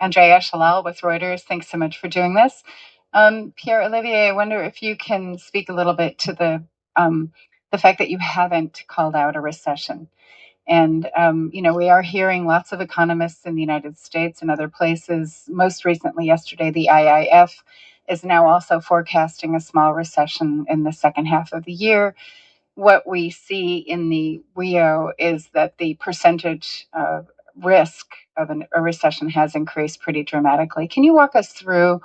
Andrea Shalal with Reuters. Thanks so much for doing this. Pierre-Olivier, I wonder if you can speak a little bit to the fact that you haven't called out a recession. And, we are hearing lots of economists in the United States and other places. Most recently, yesterday, the IIF is now also forecasting a small recession in the second half of the year. What we see in the WIO is that the percentage risk of a recession has increased pretty dramatically. Can you walk us through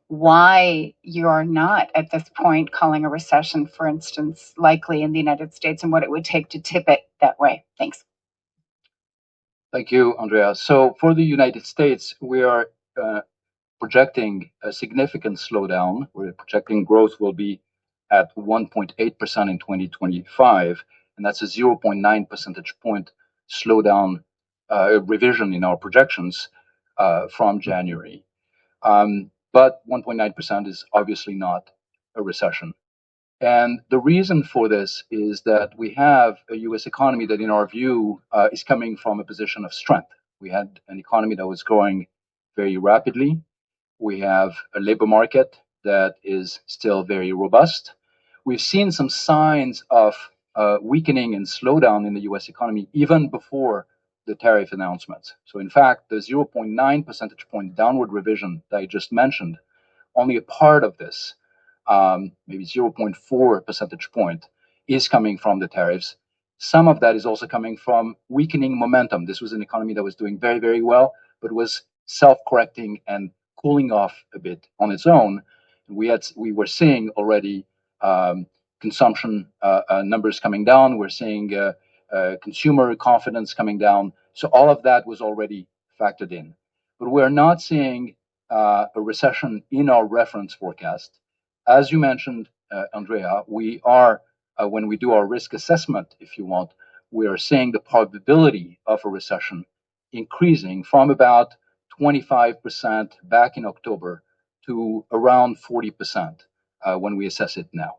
why you are not at this point calling a recession, for instance, likely in the United States, and what it would take to tip it that way? Thanks. Thank you, Andrea. So for the United States, we are projecting a significant slowdown. We're projecting growth will be at 1.8% in 2025, and that's a 0.9 percentage point slowdown revision in our projections from January. But 1.9% is obviously not a recession. And the reason for this is that we have a US economy that, in our view, is coming from a position of strength. We had an economy that was growing very rapidly. We have a labor market that is still very robust. We've seen some signs of weakening and slowdown in the US economy even before the tariff announcements. So, in fact, the 0.9 percentage point downward revision that I just mentioned, only a part of this, maybe 0.4 percentage point, is coming from the tariffs. Some of that is also coming from weakening momentum. This was an economy that was doing very, very well, but was self-correcting and cooling off a bit on its own. We were seeing already consumption numbers coming down. We're seeing consumer confidence coming down. So all of that was already factored in. But we're not seeing a recession in our reference forecast. As you mentioned, Andrea, we are, when we do our risk assessment, if you want, we are seeing the probability of a recession increasing from about 25% back in October to around 40% when we assess it now.